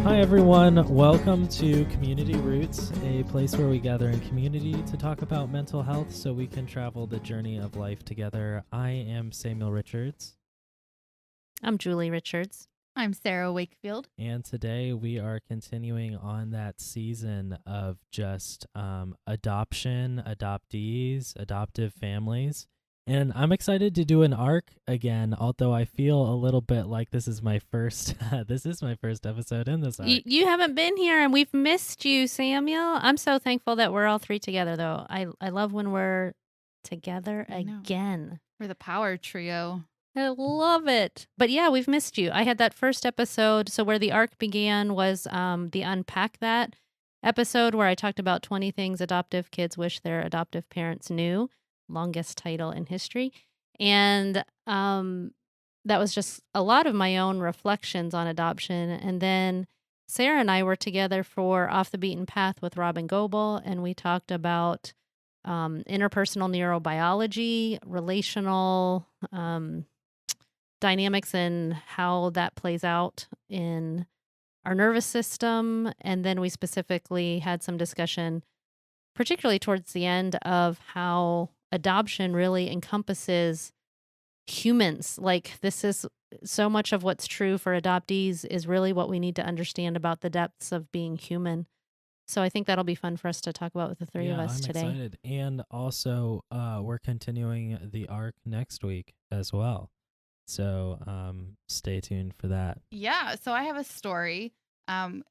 Hi, everyone. Welcome to Community Roots, a place where we gather in community to talk about mental health so we can travel the journey of life together. I am Samuel Richards, I'm Julie Richards. I'm Sarah Wakefield. and today we are continuing on that season of just adoption, adoptees, adoptive families. And I'm excited to do an arc again, although I feel a little bit like this is my first episode in this arc. You haven't been here, and we've missed you, Samuel. I'm so thankful that we're all three together, though. I love when we're together I know. again. We're the power trio. I love it. But yeah, we've missed you. I had that first episode. So where the arc began was the Unpack That episode where I talked about 20 things adoptive kids wish their adoptive parents knew. Longest title in history. And that was just a lot of my own reflections on adoption. And then Sarah and I were together for Off the Beaten Path with Robin Goebel, and we talked about interpersonal neurobiology, relational dynamics, and how that plays out in our nervous system. And then we specifically had some discussion, particularly towards the end, of how adoption really encompasses humans. Like, this is so much of what's true for adoptees is really what we need to understand about the depths of being human. So I think that'll be fun for us to talk about with the three of us I'm today. excited. And also, we're continuing the arc next week as well. So stay tuned for that. Yeah. So I have a story. And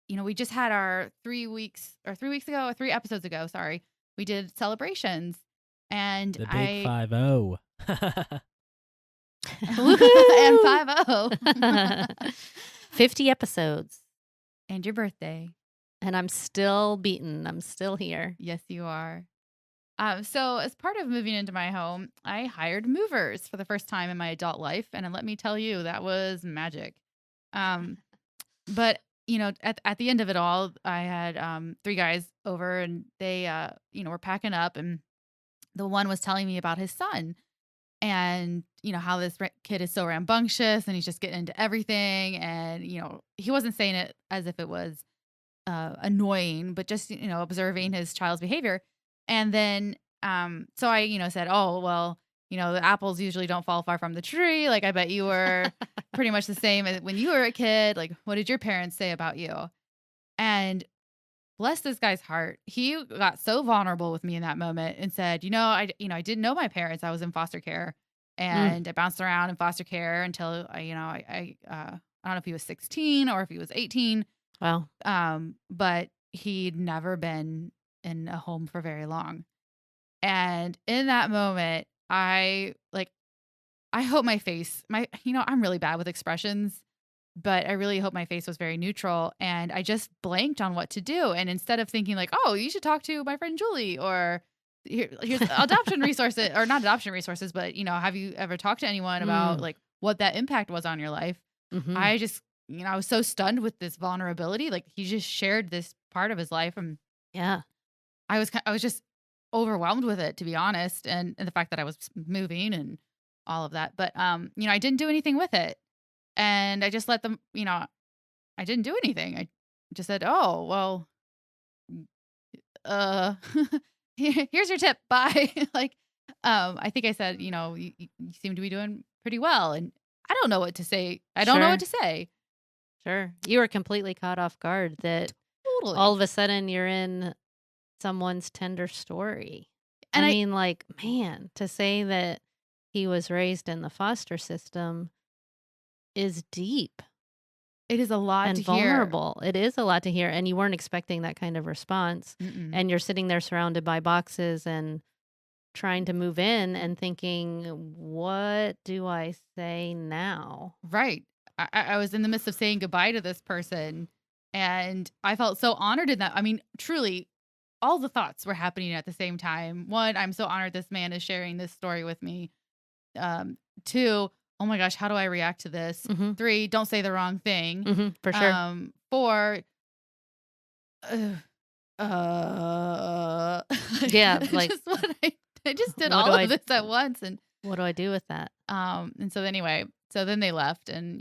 we just had our 3 episodes ago, sorry. We did celebrations. And The big 5-0. and 5-0. 50 episodes. And your birthday. And I'm still beaten. I'm still here. Yes, you are. So as part of moving into my home, I hired movers for the first time in my adult life. And let me tell you, that was magic. But at the end of it all, I had 3 guys over, and they were packing up, and the one was telling me about his son, and how this kid is so rambunctious, and he's just getting into everything, and he wasn't saying it as if it was annoying, but just observing his child's behavior. And then so I said, oh well, the apples usually don't fall far from the tree. Like, I bet you were pretty much the same as when you were a kid. Like, what did your parents say about you? And bless this guy's heart, he got so vulnerable with me in that moment and said, I didn't know my parents. I was in foster care, and I bounced around in foster care until I don't know if he was 16 or if he was 18. Wow. But he'd never been in a home for very long. And in that moment, I hope my face, I'm really bad with expressions, but I really hope my face was very neutral, and I just blanked on what to do. And instead of thinking like, oh, you should talk to my friend Julie, or here's adoption resources, or not adoption resources, but have you ever talked to anyone about like what that impact was on your life? Mm-hmm. I just, I was so stunned with this vulnerability. Like, he just shared this part of his life, and Yeah. I was just overwhelmed with it, to be honest, and the fact that I was moving and all of that. But I didn't do anything with it, and I just let them. I didn't do anything. I just said, "Oh well, here's your tip. Bye." Like, I think I said, you seem to be doing pretty well, and I don't know what to say. I don't know what to say. Sure. You were completely caught off guard that Totally. all of a sudden you're in someone's tender story. And I mean, like, man, to say that he was raised in the foster system is deep. It is a lot and to vulnerable. It is a lot to hear. And you weren't expecting that kind of response. Mm-mm. And you're sitting there surrounded by boxes and trying to move in and thinking, what do I say now? Right. I was in the midst of saying goodbye to this person, and I felt so honored in that. I mean, truly, all the thoughts were happening at the same time. 1, I'm so honored this man is sharing this story with me. 2, oh my gosh, how do I react to this? 3, don't say the wrong thing. For sure. 4, yeah, like I just did all of this at once, and what do I do with that? And so anyway, so then they left, and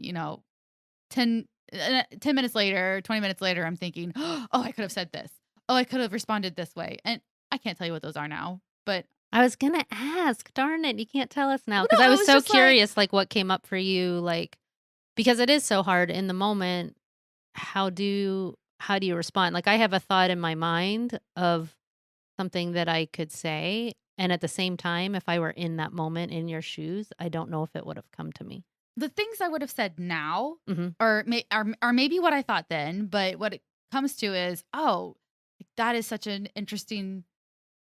10 minutes later, 20 minutes later, I'm thinking, oh, I could have said this. Oh, I could have responded this way. And I can't tell you what those are now, but I was gonna ask, darn it, you can't tell us now well, because I no, it was was so just like, curious, like what came up for you, like because it is so hard in the moment. How do you respond? Like I have a thought in my mind of something that I could say, and at the same time, if I were in that moment in your shoes, I don't know if it would have come to me. the things I would have said now Mhm. are maybe what I thought then, but what it comes to is, oh, like, that is such an interesting,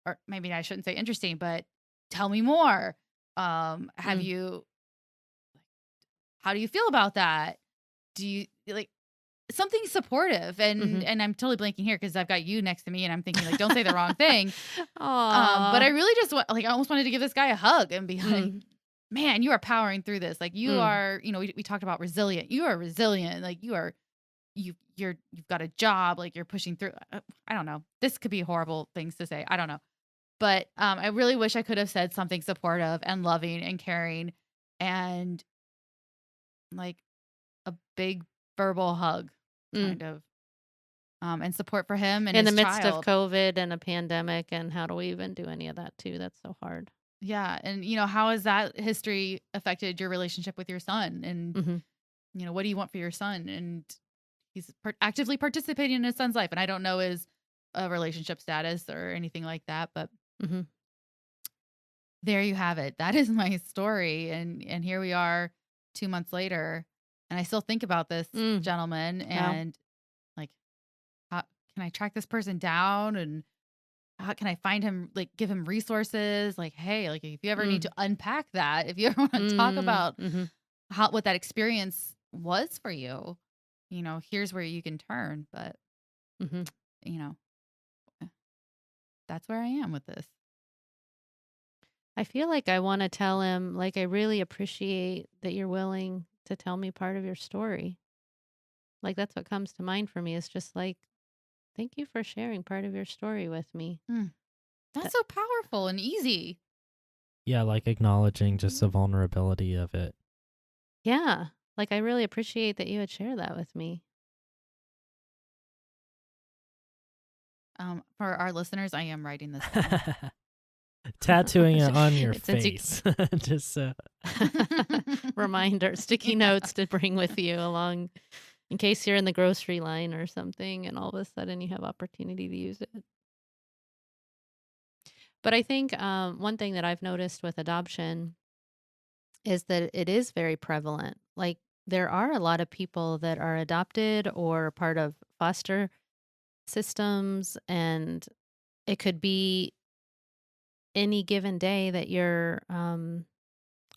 or maybe I shouldn't say interesting, but tell me more. Have Mm. you, how do you feel about that? Do you like something supportive? And Mhm. I'm totally blanking here because I've got you next to me and I'm thinking like, don't say the wrong thing. But I Aw. really just want, like, I almost wanted to give this guy a hug and be like, Mm. man, you are powering through this. Like you Mm. are, we talked about resilient. You are resilient. Like you've got a job. Like you're pushing through. I don't know. This could be horrible things to say. I don't know. But I really wish I could have said something supportive and loving and caring, and like a big verbal hug, Mm. kind of, and support for him and In the his midst of child. COVID and a pandemic, and how do we even do any of that too? That's so hard. Yeah, and how has that history affected your relationship with your son? And Mhm. what do you want for your son? And he's actively participating in his son's life, and I don't know his relationship status or anything like that, but Mhm. there you have it. That is my story, and here we are 2 months later, and I still think about this Mm. gentleman Wow. and, like, how can I track this person down, and how can I find him, like, give him resources? Like, "Hey, like, if you ever need to Mm. unpack that, if you ever wanna talk Mm. about Mhm. what that experience was for you, here's where you can turn." But, Mhm. you know, eh, that's where I am with this. I feel like I wanna tell him, like, I really appreciate that you're willing to tell me part of your story. Like, that's what comes to mind for me is just like, "Thank you for sharing part of your story with me." Mm, that's That so powerful and easy. Yeah, like acknowledging just the vulnerability of it. Yeah. Like, I really appreciate that you would share that with me. For our listeners, I am writing this down. Tattooing it on your Since you face. Just so. reminder, sticky Yeah. notes to bring with you along in case you're in the grocery line or something and all of a sudden you have opportunity to use it. But I think one thing that I've noticed with adoption is that it is very prevalent. Like there are a lot of people that are adopted or part of foster systems, and it could be any given day that you're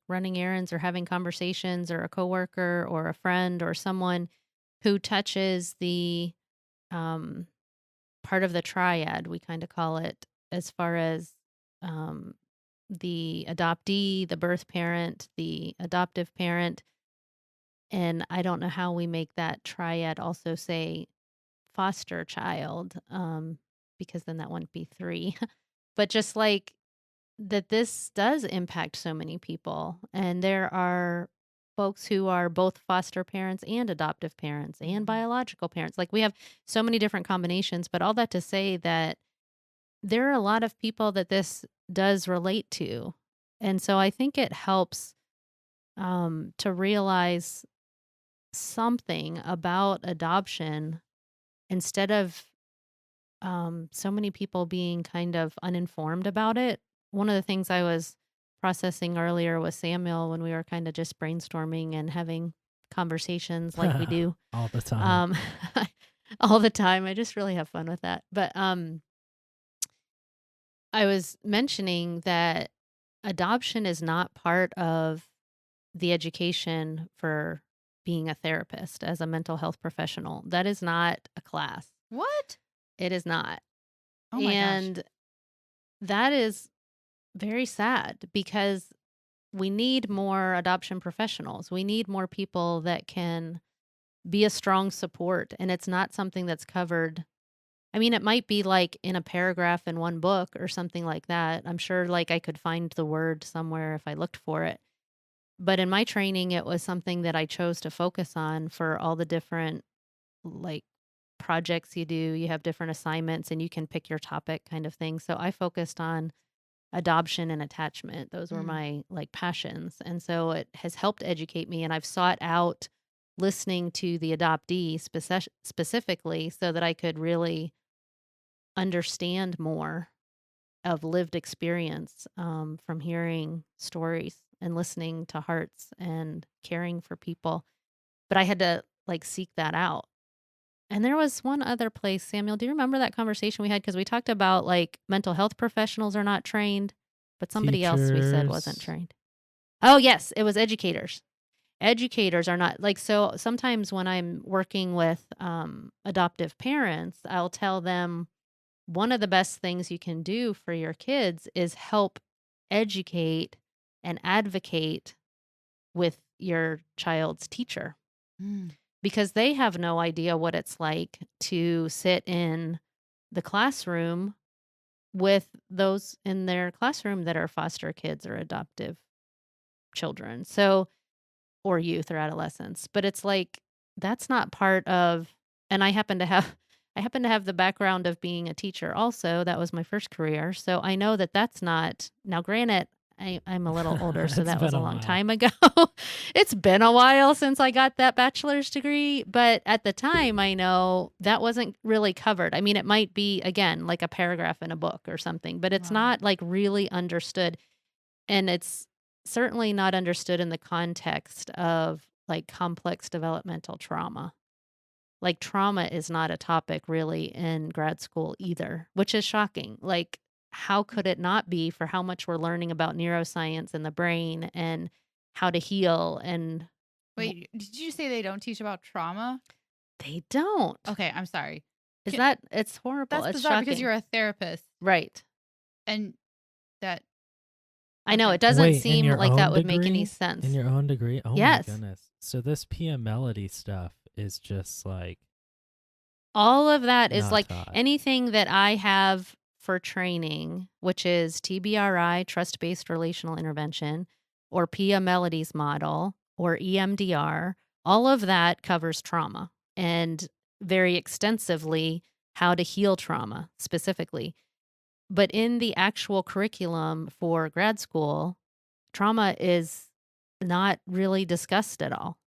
running errands or having conversations, or a coworker or a friend or someone who touches the um, part of the triad, we kind of call it, as far as um, the adoptee, the birth parent, the adoptive parent. And I don't know how we make that triad also say foster child, because then that wouldn't be three. But just like that, this does impact so many people. And there are folks who are both foster parents and adoptive parents and Mhm. biological parents. Like we have so many different combinations, but all that to say that there are a lot of people that this does relate to. And so I think it helps to realize something about adoption instead of so many people being kind of uninformed about it. One of the things I was processing earlier with Samuel when we were kind of just brainstorming and having conversations like we do All the time. um, all the time. I just really have fun with that. But I was mentioning that adoption is not part of the education for being a therapist as a mental health professional. That is not a class. What? It is not. Oh my gosh. And that is very sad because we need more adoption professionals. We need more people that can be a strong support. And it's not something that's covered. I mean, it might be like in a paragraph in one book or something like that. I'm sure like I could find the word somewhere if I looked for it. But in my training, it was something that I chose to focus on for all the different, like, projects you do. You have different assignments and you can pick your topic kind of thing. So I focused on adoption and attachment. Those were Mm. my, like, passions, and so it has helped educate me, and I've sought out listening to the adoptee specifically so that I could really understand more of lived experience, from hearing stories and listening to hearts and caring for people. But I had to, like, seek that out. And there was one other place, Samuel, do you remember that conversation we had? Because we talked about, like, mental health professionals are not trained, but somebody else we said wasn't Teachers. trained. Oh, yes, it was educators. Educators are not like, so sometimes when I'm working with, adoptive parents, I'll tell them one of the best things you can do for your kids is help educate and advocate with your child's teacher, Mm. because they have no idea what it's like to sit in the classroom with those in their classroom that are foster kids or adoptive children. So, or youth or adolescents. But it's like that's not part of, and I happen to have the background of being a teacher also. That was my first career. So I know that that's not, now granted, I'm a little older, so It's that was been a a long while. time ago. It's been a while since I got that bachelor's degree, but at the time I know that wasn't really covered. I mean, it might be again like a paragraph in a book or something, but it's Wow. not like really understood, and it's certainly not understood in the context of, like, complex developmental trauma. Like, trauma is not a topic really in grad school either, which is shocking. Like, how could it not be for how much we're learning about neuroscience and the brain and how to heal and w Wait, did you say they don't teach about trauma? they don't. Okay, I'm sorry. Is Ca that it's horrible, That's it's bizarre because shocking. you're a therapist Right. and that I know, okay. it doesn't Wait, in seem your like that own would make any degree? In sense. your own degree? Oh my Yes. goodness. So this PM Melody stuff is just like All of that is not like taught. anything that I have for training, which is TBRI, trust based relational intervention, or Pia Melody's model, or EMDR, all of that covers trauma and very extensively how to heal trauma specifically. But in the actual curriculum for grad school, trauma is not really discussed at all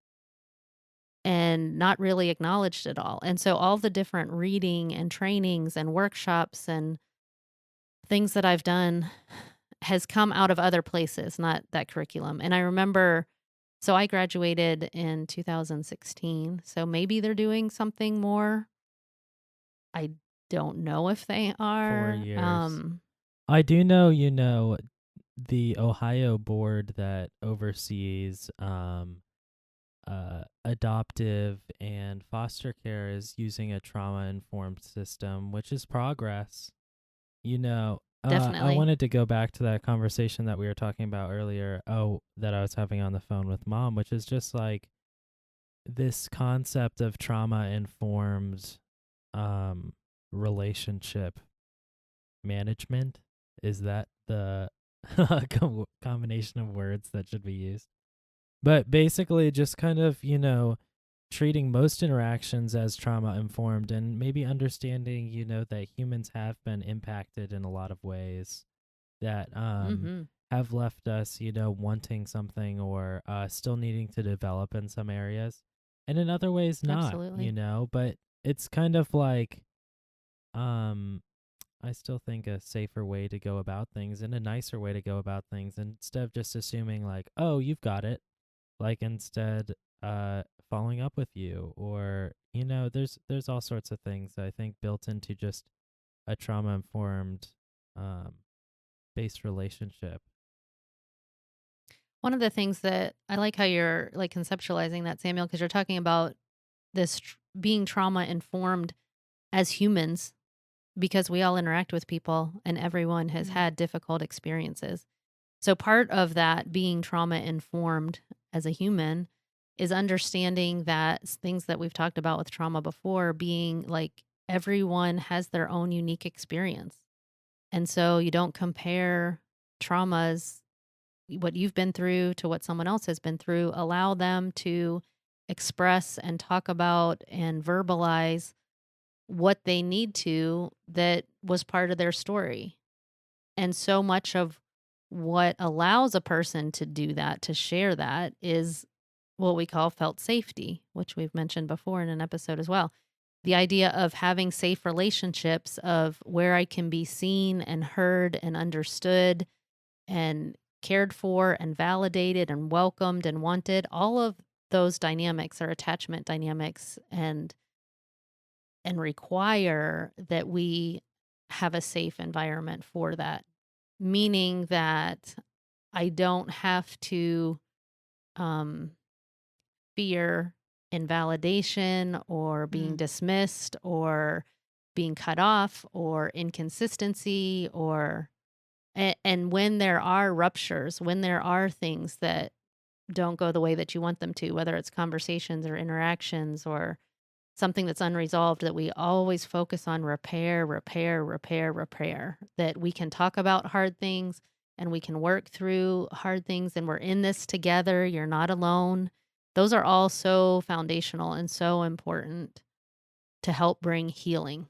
and not really acknowledged at all. And so all the different reading and trainings and workshops and things that I've done has come out of other places, not that curriculum. And I remember, so I graduated in 2016. So maybe they're doing something more. I don't know if they 4 are. years. I do know, the Ohio board that oversees adoptive and foster care is using a trauma informed system, which is progress. I Definitely. wanted to go back to that conversation that we were talking about earlier. Oh, that I was having on the phone with mom, which is just like this concept of trauma informed um, relationship management. Is that the combination of words that should be used? But basically, just kind of, treating most interactions as trauma informed and maybe understanding, that humans have been impacted in a lot of ways that Mhm. have left us, wanting something or still needing to develop in some areas. And in other ways, not, Absolutely. but it's kind of like, um, I still think a safer way to go about things and a nicer way to go about things instead of just assuming like, oh, you've got it, like instead following up with you or there's all sorts of things I think built into just a trauma informed um based relationship. One of the things that I like how you're like conceptualizing that, Samuel, because you're talking about this being trauma informed as humans, because we all interact with people and everyone has Mm. had difficult experiences. So, part of that being trauma informed as a human is understanding that things that we've talked about with trauma before, being like everyone has their own unique experience. And so, you don't compare traumas, what you've been through to what someone else has been through, allow them to express and talk about and verbalize what they need to that was part of their story. And so much of what allows a person to do that, to share that, is what we call felt safety, which we've mentioned before in an episode as well. The idea of having safe relationships, of where I can be seen and heard and understood and cared for and validated and welcomed and wanted. All of those dynamics are attachment dynamics and require that we have a safe environment for that. Meaning that I don't have to um, fear invalidation or being Mm. dismissed or being cut off or inconsistency or and when there are ruptures, when there are things that don't go the way that you want them to, whether it's conversations or interactions or something that's unresolved, that we always focus on repair, repair, repair, repair. That we can talk about hard things and we can work through hard things and we're in this together. You're not alone. Those are all so foundational and so important to help bring healing.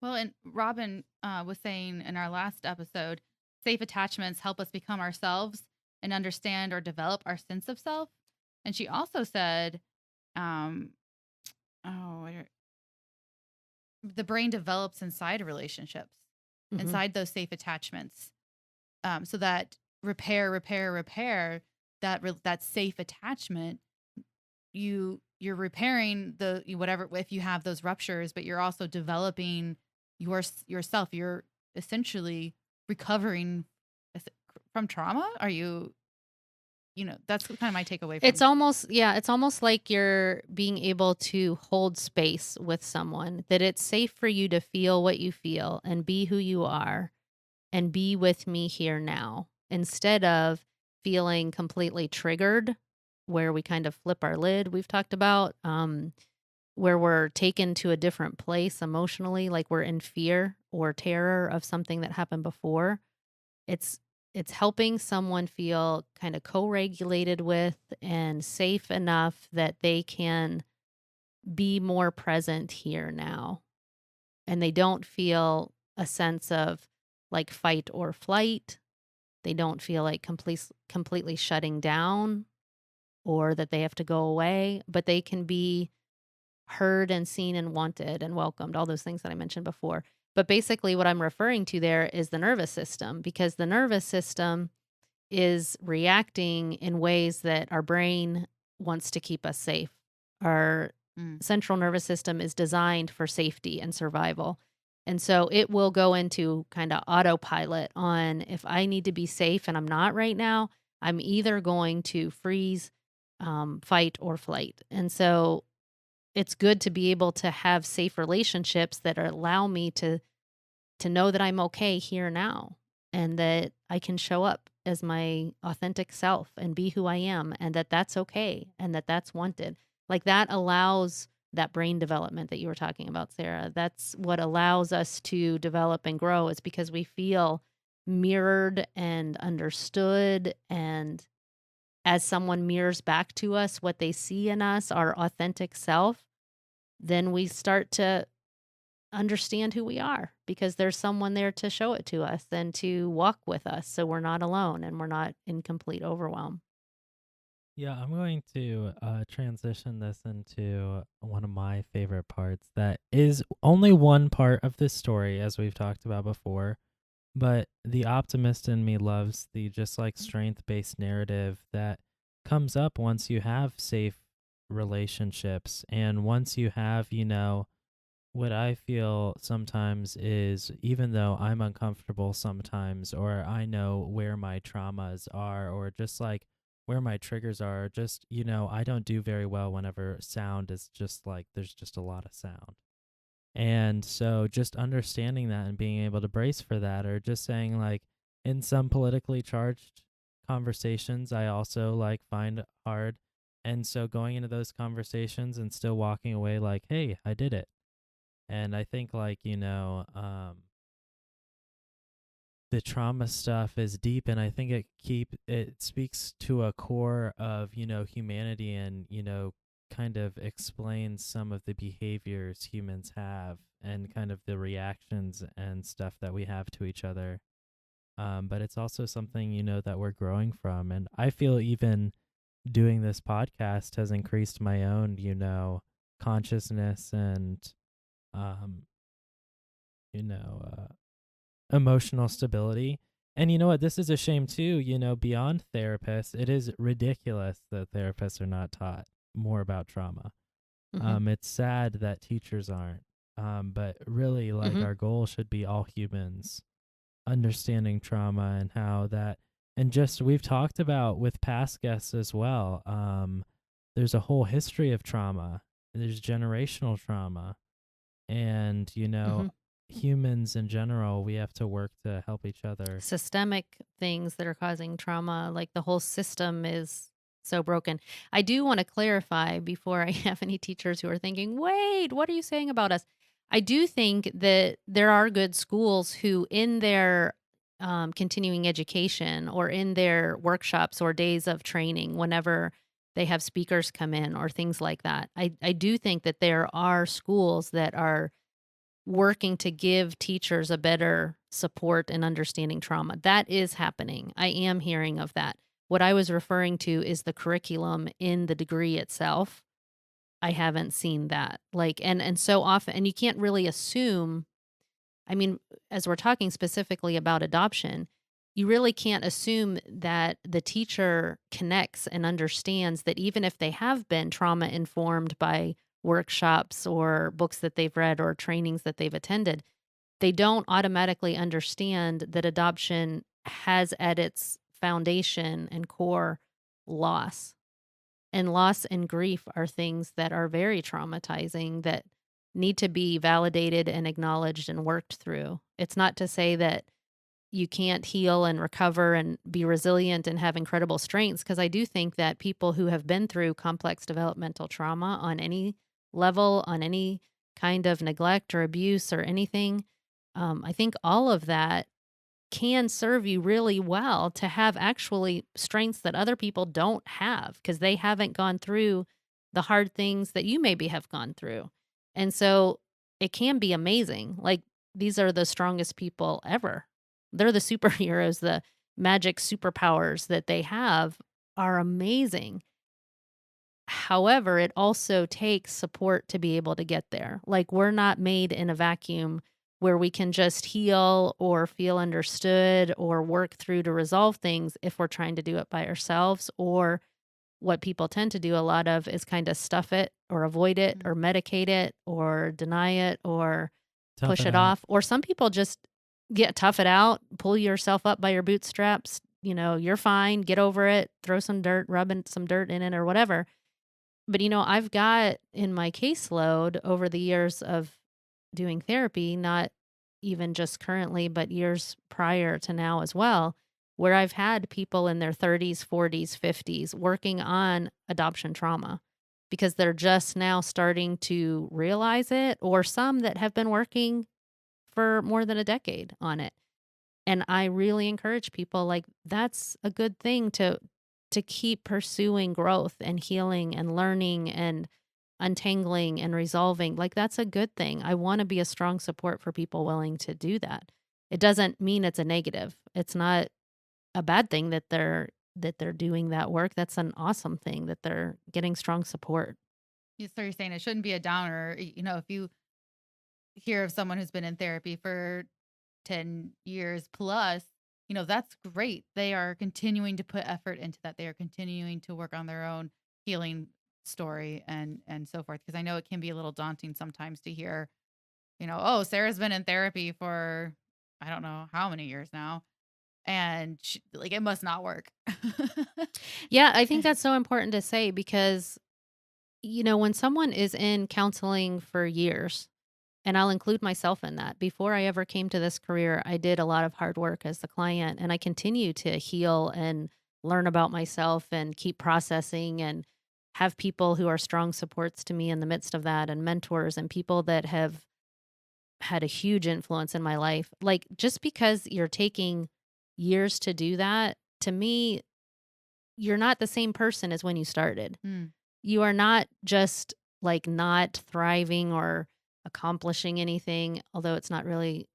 Well, and Robin was saying in our last episode, safe attachments help us become ourselves and understand or develop our sense of self. And she also said, um, oh, the brain develops inside relationships, Hmm. inside those safe attachments, so that repair, repair, repair, that safe attachment, you're repairing the whatever if you have those ruptures, but you're also developing yourself. You're essentially recovering is it from trauma. Are you? That's kind of my takeaway It's from. almost, yeah, it's almost like you're being able to hold space with someone, that it's safe for you to feel what you feel and be who you are and be with me here now, instead of feeling completely triggered, where we kind of flip our lid, we've talked about, where we're taken to a different place emotionally, like we're in fear or terror of something that happened before. It's it's helping someone feel kind of co-regulated with and safe enough that they can be more present here now. And they don't feel a sense of like fight or flight. They don't feel like completely shutting down or that they have to go away, but they can be heard and seen and wanted and welcomed, all those things that I mentioned before. But basically, what I'm referring to there is the nervous system, because the nervous system is reacting in ways that our brain wants to keep us safe. Our Mm. central nervous system is designed for safety and survival. And so it will go into kind of autopilot on, if I need to be safe and I'm not right now, I'm either going to freeze, fight, or flight. And so it's good to be able to have safe relationships that allow me to know that I'm okay here now and that I can show up as my authentic self and be who I am and that that's okay and that that's wanted. Like that allows that brain development that you were talking about, Sarah. That's what allows us to develop and grow, is because we feel mirrored and understood, and as someone mirrors back to us what they see in us, our authentic self, then we start to understand who we are, because there's someone there to show it to us and to walk with us, so we're not alone and we're not in complete overwhelm. Yeah, I'm going to transition this into one of my favorite parts that is only one part of this story, as we've talked about before. But the optimist in me loves the just like strength based narrative that comes up once you have safe relationships. And once you have, what I feel sometimes is, even though I'm uncomfortable sometimes, or I know where my traumas are, or just like where my triggers are, just, I don't do very well whenever sound is just like there's just a lot of sound. And so just understanding that and being able to brace for that, or just saying like in some politically charged conversations, I also like find hard. And so going into those conversations and still walking away like, hey, I did it. And I think like, the trauma stuff is deep, and I think it speaks to a core of, humanity, and, kind of explains some of the behaviors humans have, and kind of the reactions and stuff that we have to each other. But it's also something, that we're growing from. And I feel even doing this podcast has increased my own, consciousness and, um, you know, emotional stability. And you know what? This is a shame too, beyond therapists. It is ridiculous that therapists are not taught more about trauma. Hmm. It's sad that teachers aren't. But really, like, Hmm. our goal should be all humans understanding trauma and how that, and just we've talked about with past guests as well. There's a whole history of trauma. There's generational trauma, and Hmm. humans in general, we have to work to help each other. Systemic things that are causing trauma, like the whole system is so broken. I do want to clarify before I have any teachers who are thinking, wait, what are you saying about us? I do think that there are good schools who, in their continuing education or in their workshops or days of training, whenever they have speakers come in or things like that, I do think that there are schools that are working to give teachers a better support in understanding trauma. That is happening. I am hearing of that. What I was referring to is the curriculum in the degree itself. I haven't seen that. Like, and so often, and you can't really assume, I mean, as we're talking specifically about adoption, you really can't assume that the teacher connects and understands that even if they have been trauma informed by workshops or books that they've read or trainings that they've attended, they don't automatically understand that adoption has at its foundation and core loss. And loss and grief are things that are very traumatizing that need to be validated and acknowledged and worked through. It's not to say that you can't heal and recover and be resilient and have incredible strengths, because I do think that people who have been through complex developmental trauma on any level, on any kind of neglect or abuse or anything, I think all of that can serve you really well to have actually strengths that other people don't have because they haven't gone through the hard things that you maybe have gone through. And so it can be amazing. Like, these are the strongest people ever. They're the superheroes, the magic superpowers that they have are amazing. However, it also takes support to be able to get there. Like, we're not made in a vacuum where we can just heal or feel understood or work through to resolve things if we're trying to do it by ourselves. Or what people tend to do a lot of is kind of stuff it or avoid it Mm. or medicate it or deny it or Tough push it it out. off. Or some people just get tough it out, pull yourself up by your bootstraps. You're fine, get over it, throw some dirt, some dirt in it or whatever. But, I've got in my caseload over the years of doing therapy, not even just currently, but years prior to now as well, where I've had people in their 30s, 40s, 50s working on adoption trauma because they're just now starting to realize it, or some that have been working for more than a decade on it. And I really encourage people, like, that's a good thing to keep pursuing growth and healing and learning and untangling and resolving. Like, that's a good thing. I want to be a strong support for people willing to do that. It doesn't mean it's a negative. It's not a bad thing that they're doing that work. That's an awesome thing that they're getting strong support. So you're saying it shouldn't be a downer. If you hear of someone who's been in therapy for 10 years plus, that's great. They are continuing to put effort into that. They are continuing to work on their own healing story and so forth. Because I know it can be a little daunting sometimes to hear, oh, Sarah's been in therapy for I don't know how many years now, and like, it must not work. Yeah, I think that's so important to say because, when someone is in counseling for years, and I'll include myself in that. Before I ever came to this career, I did a lot of hard work as the client, and I continue to heal and learn about myself and keep processing and have people who are strong supports to me in the midst of that, and mentors and people that have had a huge influence in my life. Like, just because you're taking years to do that, to me, you're not the same person as when you started. Mm. You are not just like not thriving or accomplishing anything, although it's not really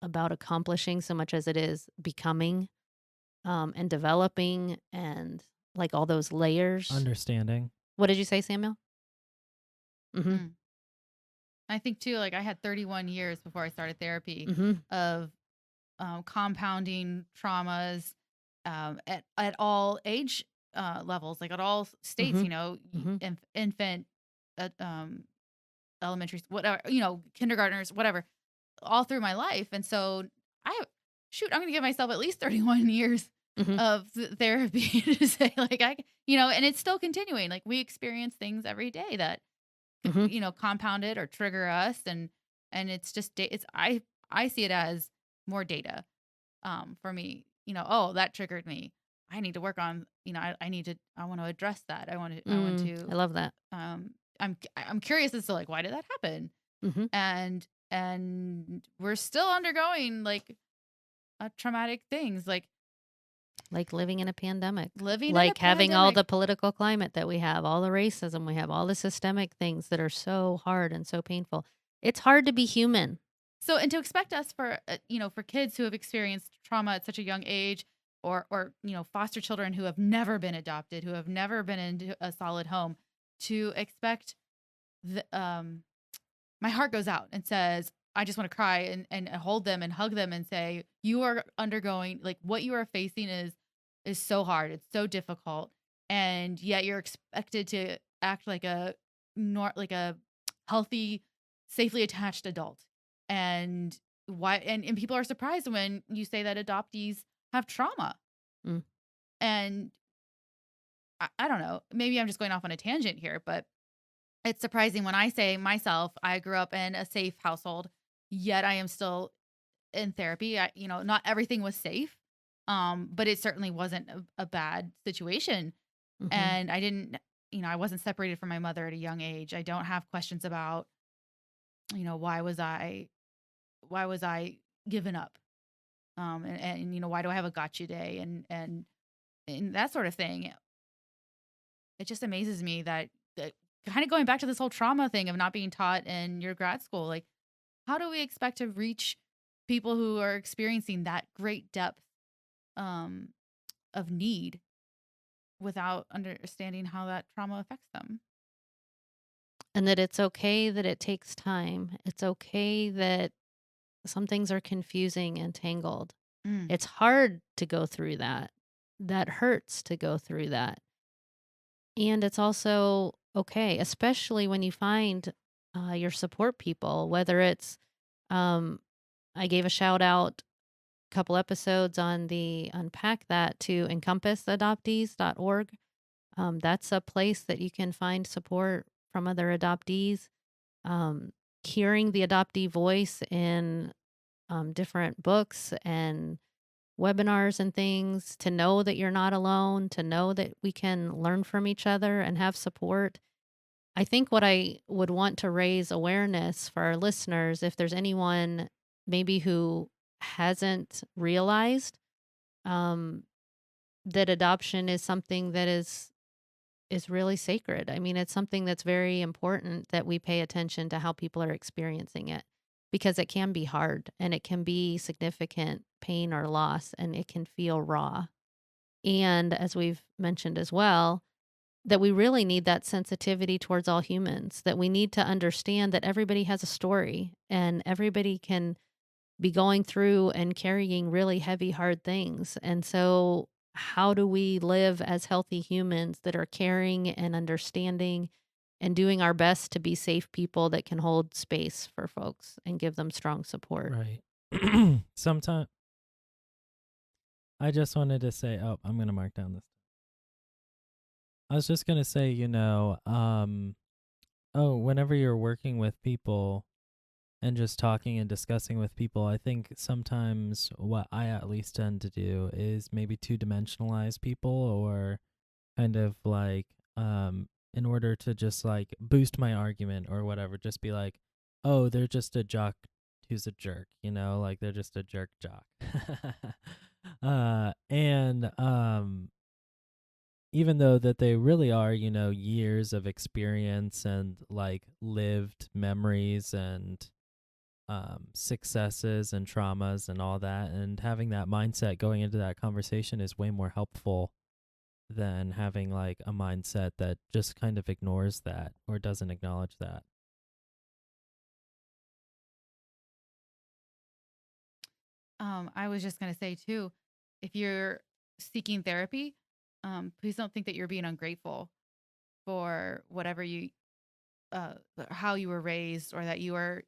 about accomplishing so much as it is becoming and developing and like all those layers. Understanding. What did you say, Samuel? Mm-hmm. Mm. I think too, like I had 31 years before I started therapy Mm-hmm. of compounding traumas at all age levels, like at all states. Mm-hmm. You know, Mm-hmm. infant, uh, elementary, whatever. You know, kindergartners, whatever, all through my life. And so I I'm going to give myself at least 31 years Mm-hmm. of therapy to say like and it's still continuing. Like we experience things every day that Mm-hmm. compound it or trigger us, and it's just it's I see it as more data for me. Oh, that triggered me. I need to work on, I want to address that. I want I to love that. I'm curious as to like why did that happen? Mm-hmm. And we're still undergoing like traumatic things, Like living in a pandemic, living in a like having all pandemic. the political climate that we have, all the racism we have, all the systemic things that are so hard and so painful. It's hard to be human. So, and to expect us for for kids who have experienced trauma at such a young age, or foster children who have never been adopted, who have never been into a solid home, to expect the my heart goes out and says, I just want to cry and hold them and hug them and say, you are undergoing, like, what you are facing is so hard, it's so difficult, and yet you're expected to act like like a healthy, safely attached adult. And why and people are surprised when you say that adoptees have trauma. Mm. And I don't know, maybe I'm just going off on a tangent here, but it's surprising when I say myself, I grew up in a safe household, yet I am still in therapy. Not everything was safe, but it certainly wasn't a bad situation. Mm-hmm. And I didn't, I wasn't separated from my mother at a young age. I don't have questions about, why was I given up? And why do I have a gotcha day? And that sort of thing. It just amazes me that kind of going back to this whole trauma thing of not being taught in your grad school, like how do we expect to reach people who are experiencing that great depth um, of need without understanding how that trauma affects them? And that it's okay that it takes time. It's okay that some things are confusing and tangled. Mm. It's hard to go through that. That hurts to go through that. And it's also okay, especially when you find your support people, whether it's, um, I gave a shout out a couple episodes on the Unpack That to encompassadoptees.org. That's a place that you can find support from other adoptees. Um, Hearing the adoptee voice in different books and webinars and things, to know that you're not alone, to know that we can learn from each other and have support. I think what I would want to raise awareness for our listeners, if there's anyone maybe who hasn't realized um, that adoption is something that is really sacred. I mean, it's something that's very important that we pay attention to how people are experiencing it, because it can be hard and it can be significant pain or loss and it can feel raw. And as we've mentioned as well, that we really need that sensitivity towards all humans, that we need to understand that everybody has a story and everybody can be going through and carrying really heavy, hard things. And so, how do we live as healthy humans that are caring and understanding and doing our best to be safe people that can hold space for folks and give them strong support? Right. Sometimes I just wanted to say, oh, I'm going to mark down this. I was just going to say, whenever you're working with people and just talking and discussing with people, I think sometimes what I at least tend to do is maybe two dimensionalize people, or kind of like, in order to just like boost my argument or whatever, just be like, oh, they're just a jock who's a jerk, like they're just a jerk jock. And even though that they really are, years of experience and like lived memories and successes and traumas and all that, and having that mindset going into that conversation is way more helpful than having like a mindset that just kind of ignores that or doesn't acknowledge that. I was just gonna say too, if you're seeking therapy, please don't think that you're being ungrateful for whatever how you were raised, or that you are,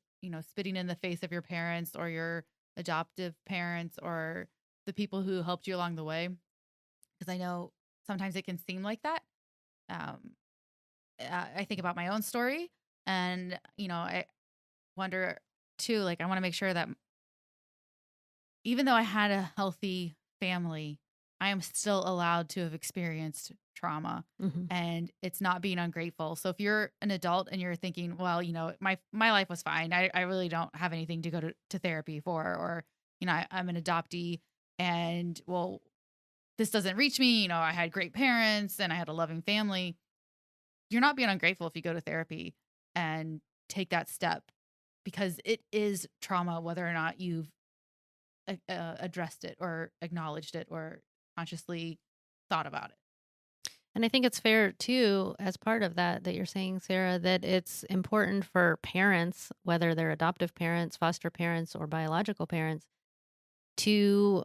spitting in the face of your parents or your adoptive parents or the people who helped you along the way. Because I know sometimes it can seem like that. Um, I think about my own story, and I wonder too. Like, I want to make sure that even though I had a healthy family, I am still allowed to have experienced trauma, Hmm. and it's not being ungrateful. So if you're an adult and you're thinking, well, my life was fine. I really don't have anything to go to therapy for, or, I'm an adoptee, and well, this doesn't reach me. I had great parents and I had a loving family. You're not being ungrateful if you go to therapy and take that step, because it is trauma, whether or not you've addressed it or acknowledged it or consciously thought about it. And I think it's fair too, as part of that you're saying, Sarah, that it's important for parents, whether they're adoptive parents, foster parents, or biological parents, to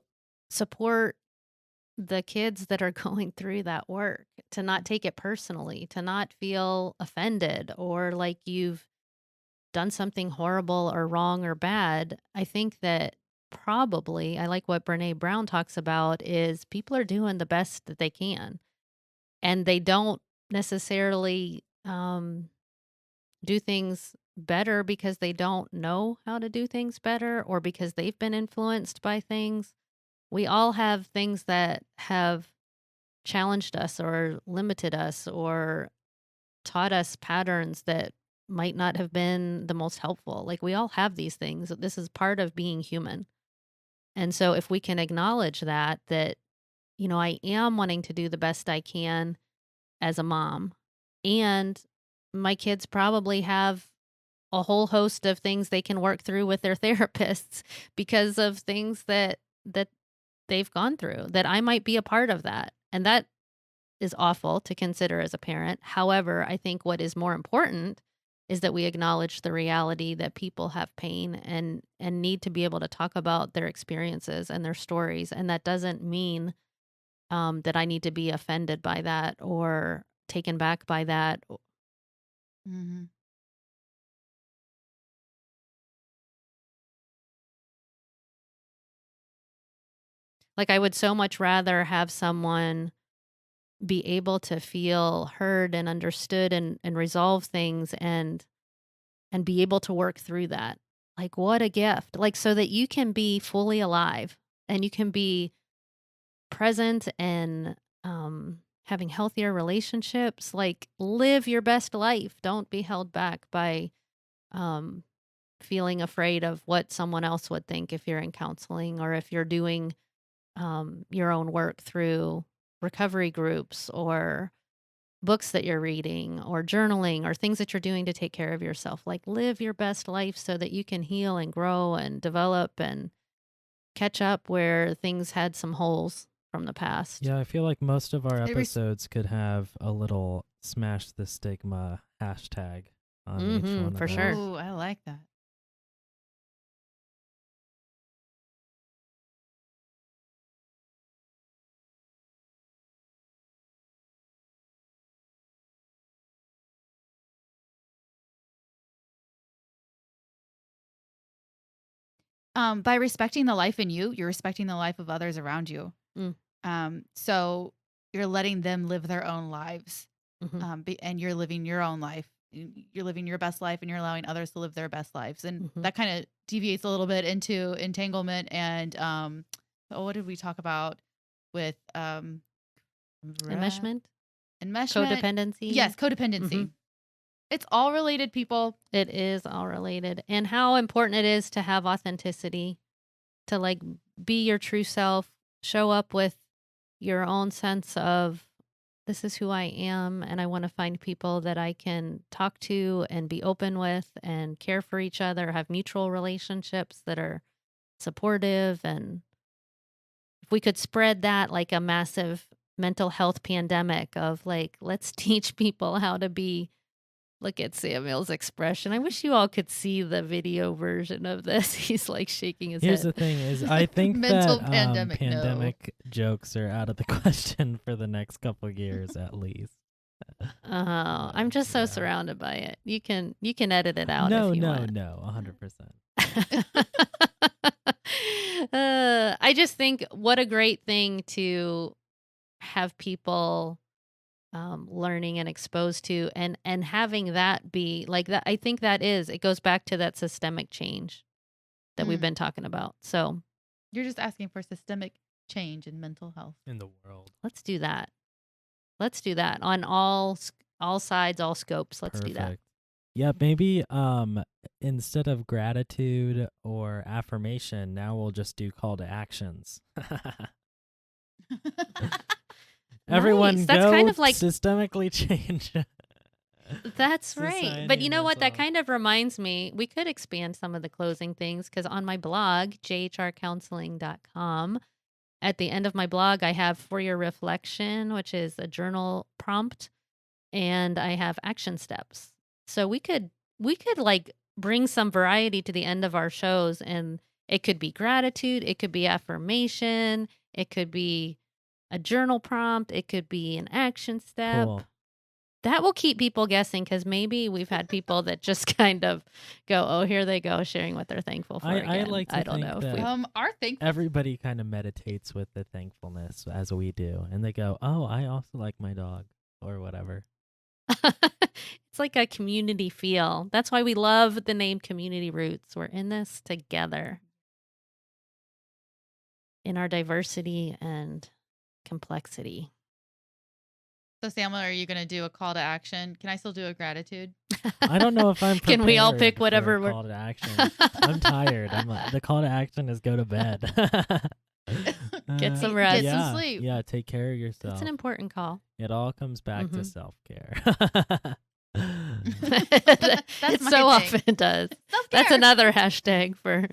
support the kids that are going through that work, to not take it personally, to not feel offended or like you've done something horrible or wrong or bad. I think that probably, I like what Brene Brown talks about, is people are doing the best that they can, and they don't necessarily do things better because they don't know how to do things better or because they've been influenced by things. We all have things that have challenged us or limited us or taught us patterns that might not have been the most helpful. Like, we all have these things. This is part of being human. And so if we can acknowledge that, I am wanting to do the best I can as a mom, and my kids probably have a whole host of things they can work through with their therapists because of things that they've gone through, that I might be a part of that. And that is awful to consider as a parent. However, I think what is more important is that we acknowledge the reality that people have pain and need to be able to talk about their experiences and their stories. And that doesn't mean that I need to be offended by that or taken back by that. Mm-hmm. Like, I would so much rather have someone be able to feel heard and understood and resolve things and be able to work through that. Like, what a gift. Like, so that you can be fully alive and you can be present and having healthier relationships. Like, live your best life. Don't be held back by um, feeling afraid of what someone else would think if you're in counseling or if you're doing your own work through recovery groups or books that you're reading or journaling or things that you're doing to take care of yourself. Like, live your best life so that you can heal and grow and develop and catch up where things had some holes from the past. Yeah, I feel like most of our It res- episodes could have a little smash the stigma hashtag on each one of For sure. those. oh, I like that. By respecting the life in you, you're respecting the life of others around you. Mm, So you're letting them live their own lives, hmm and you're living your own life. You're living your best life, and you're allowing others to live their best lives. And hmm that kind of deviates a little bit into entanglement and what did we talk about with Enmeshment, enmeshment? codependency. Yes, Hmm codependency. It's all related, people. It is all related. And how important it is to have authenticity, to like be your true self, show up with your own sense of this is who I am, and I want to find people that I can talk to and be open with and care for each other, have mutual relationships that are supportive. And if we could spread that like a massive mental health pandemic of like, let's teach people how to be. Look at Samuel's expression. I wish you all could see the video version of this. He's like shaking his Here's the head. thing is I think Mental that pandemic, no. pandemic jokes are out of the question for the next couple years at least. I'm just so Yeah. surrounded by it. You can edit it out No, if you no, want. no, 100%. I just think what a great thing to have people learning and exposed to, and having that be like that. I think that is, it goes back to that systemic change that we've Mm. been talking about. So You're just asking for systemic change in mental health. In the world. let's do that. Let's do that on all sides, all scopes. Let's do that. Perfect. Yeah, maybe instead of gratitude or affirmation, now we'll just do call to actions. Everyone Nice. That's go kind of like systemically change. That's right. Society But you and know what? That mental kind of reminds me, we could expand some of the closing things because on my blog, jhrcounseling.com, at the end of my blog, I have for your reflection, which is a journal prompt, and I have action steps. So we could like bring some variety to the end of our shows, and it could be gratitude, it could be affirmation, it could be a journal prompt, it could be an action step. Cool. That will keep people guessing because maybe we've had people that just kind of go, "Oh, here they go, sharing what they're thankful for." I again. like to I don't think know if that- we. Our thankful. Everybody kind of meditates with the thankfulness as we do, and they go, "Oh, I also like my dog," or whatever. It's like a community feel. That's why we love the name Community Roots. We're in this together in our diversity and complexity. So, Samuel, are you going to do a call to action? Can I still do a gratitude? I don't know if I'm prepared. Can we all pick for whatever a we're- call to action? I'm tired. The call to action is go to bed. Get some rest. Get some Yeah, sleep. Yeah, take care of yourself. That's an important call. It all comes back to Mhm. self-care. It my so thing. often does. Self-care. That's another hashtag for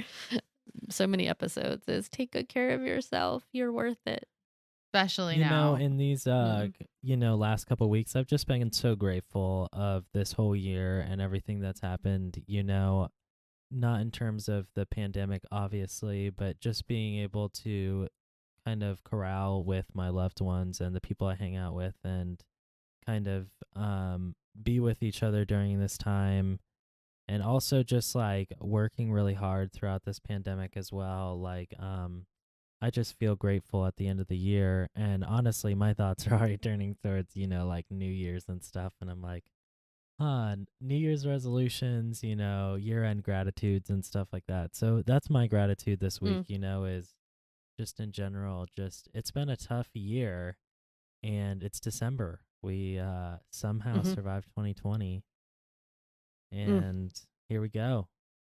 so many episodes is take good care of yourself. You're worth it. Especially You now. know, in these last couple weeks, I've just been so grateful of this whole year and everything that's happened, not in terms of the pandemic, obviously, but just being able to kind of corral with my loved ones and the people I hang out with and kind of be with each other during this time. And also just like working really hard throughout this pandemic as well. Like, I just feel grateful at the end of the year. And honestly, my thoughts are already turning towards, like New Year's and stuff. And I'm like, New Year's resolutions, year-end gratitudes and stuff like that. So that's my gratitude this week, is just in general, it's been a tough year and it's December. We somehow survived 2020 and here we go.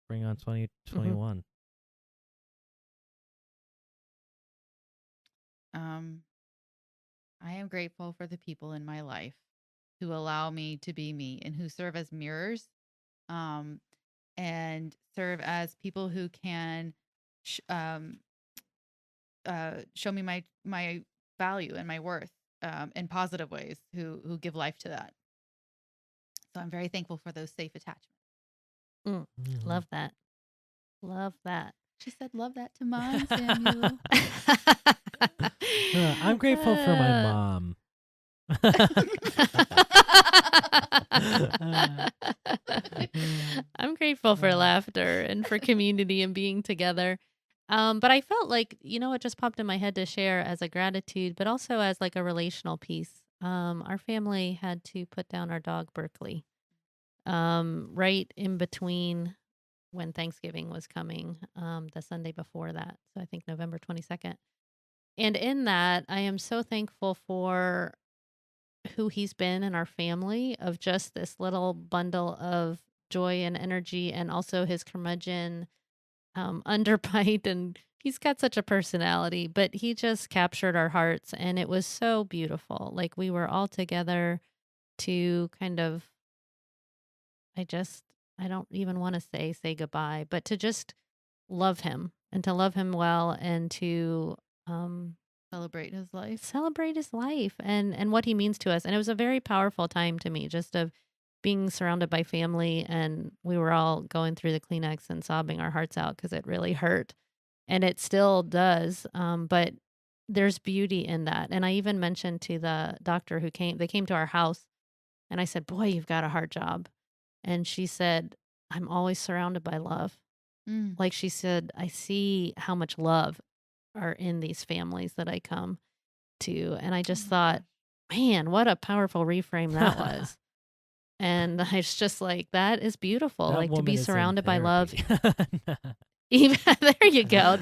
Bring on 2021. I am grateful for the people in my life who allow me to be me and who serve as mirrors, and serve as people who can show me my value and my worth in positive ways, who give life to that. So I'm very thankful for those safe attachments. Love that. Love that. She said, "Love that to mine, Samuel." I'm grateful for my mom. I'm grateful for laughter and for community and being together. But I felt like, it just popped in my head to share as a gratitude, but also as like a relational piece. Our family had to put down our dog, Berkeley, right in between when Thanksgiving was coming, the Sunday before that. So I think November 22nd. And in that, I am so thankful for who he's been in our family, of just this little bundle of joy and energy, and also his curmudgeon underbite. And he's got such a personality, but he just captured our hearts, and it was so beautiful. Like, we were all together to kind of, I just, I don't even want to say goodbye, but to just love him and to love him well, and to Celebrate his life. celebrate his life and what he means to us. And it was a very powerful time to me, just of being surrounded by family, and we were all going through the Kleenex and sobbing our hearts out because it really hurt, and it still does. But there's beauty in that. And I even mentioned to the doctor who came, they came to our house, and I said, "Boy, you've got a hard job." And she said, "I'm always surrounded by love." Mm. Like, she said, "I see how much love are in these families that I come to." And I just thought, man, what a powerful reframe that was. And I was just like, that is beautiful. That Like, to woman be is in surrounded by love. therapy. Even there you go.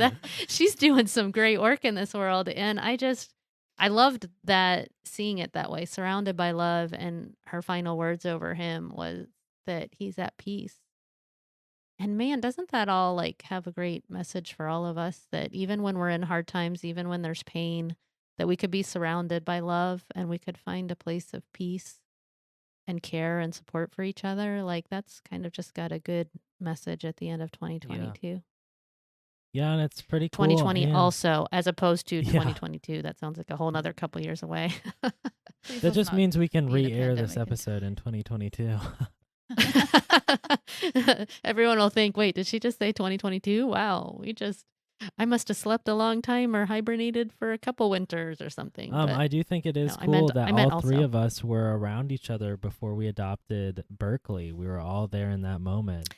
She's doing some great work in this world. And I loved that, seeing it that way, surrounded by love. And her final words over him was that he's at peace. And man, doesn't that all like have a great message for all of us, that even when we're in hard times, even when there's pain, that we could be surrounded by love, and we could find a place of peace and care and support for each other. Like, that's kind of just got a good message at the end of 2022. Yeah, and it's pretty cool. 2020 and also, as opposed to Yeah. 2022. That sounds like a whole nother couple years away. Please That let's just not means we can be in a re-air this pandemic. episode in 2022. Everyone will think, wait, did she just say 2022? Wow, I must have slept a long time or hibernated for a couple winters or something. But I do think it is no, I cool meant- that I meant all three also. of us were around each other before we adopted Berkeley. We were all there in that moment.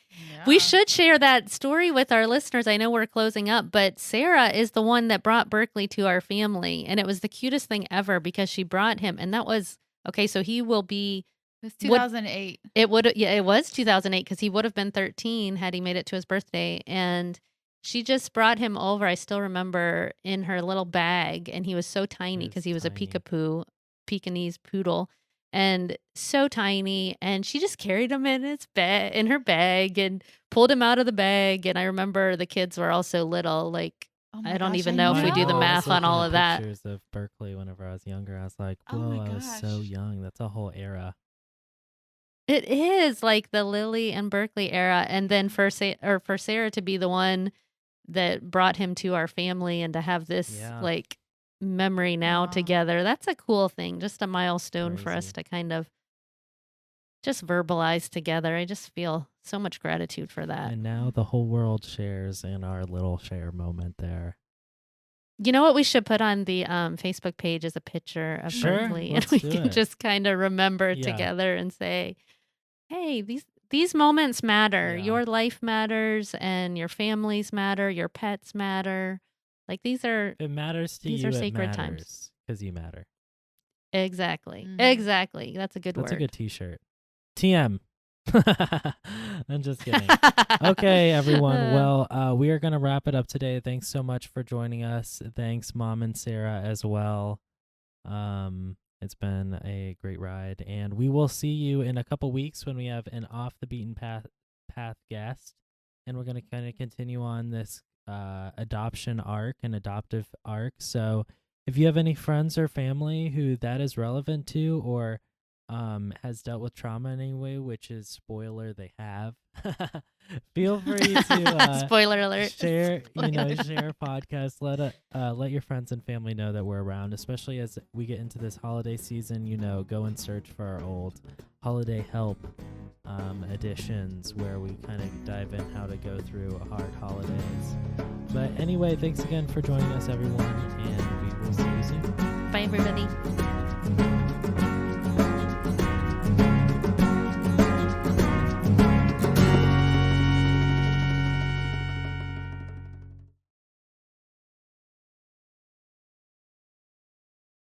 we Yeah. should share that story with our listeners. I know we're closing up, but Sarah is the one that brought Berkeley to our family. And it was the cutest thing ever, because she brought him. And that was, okay, so he will be, It was 2008. it was 2008, because he would have been 13 had he made it to his birthday. And she just brought him over. I still remember, in her little bag, and he was so tiny, because he was tiny. a Pekingese poodle, and so tiny. And she just carried him in her bag, and pulled him out of the bag. And I remember the kids were all so little. Like, Oh my I don't gosh, even I know if we do the know. I math was on looking all at of that. pictures of Berkeley whenever I was younger. I was like, Oh whoa, my I was so gosh. young. That's a whole era. It is like the Lily and Berkeley era. And then for Sarah to be the one that brought him to our family, and to have this Yeah. like memory now Aw. together, that's a cool thing. Just a milestone for us Crazy. to kind of just verbalize together. I just feel so much gratitude for that. And now the whole world shares in our little share moment there. You know what we should put on the Facebook page is a picture of Sure, Berkeley, and let's we do can it. just kind of remember Yeah. together and say, hey, these moments matter. Yeah. Your life matters, and your families matter, your pets matter. Like, these are If it matters to These you, are it sacred times. matters because you matter. exactly. Mhm. Exactly. That's a good That's word. a good t-shirt. TM. I'm just kidding. Okay, everyone. Well, we are going to wrap it up today. Thanks so much for joining us. Thanks, Mom and Sarah, as well. It's been a great ride, and we will see you in a couple weeks when we have an off the beaten path guest, and we're going to kind of continue on this adoption arc and adoptive arc. So if you have any friends or family who that is relevant to, or has dealt with trauma in any way, which is spoiler, they have, feel free to Spoiler alert. share Spoiler. share a podcast. Let your friends and family know that we're around, especially as we get into this holiday season. Go and search for our old holiday help editions, where we kind of dive in how to go through hard holidays. But anyway, thanks again for joining us, everyone, and we will see you soon. Bye, everybody.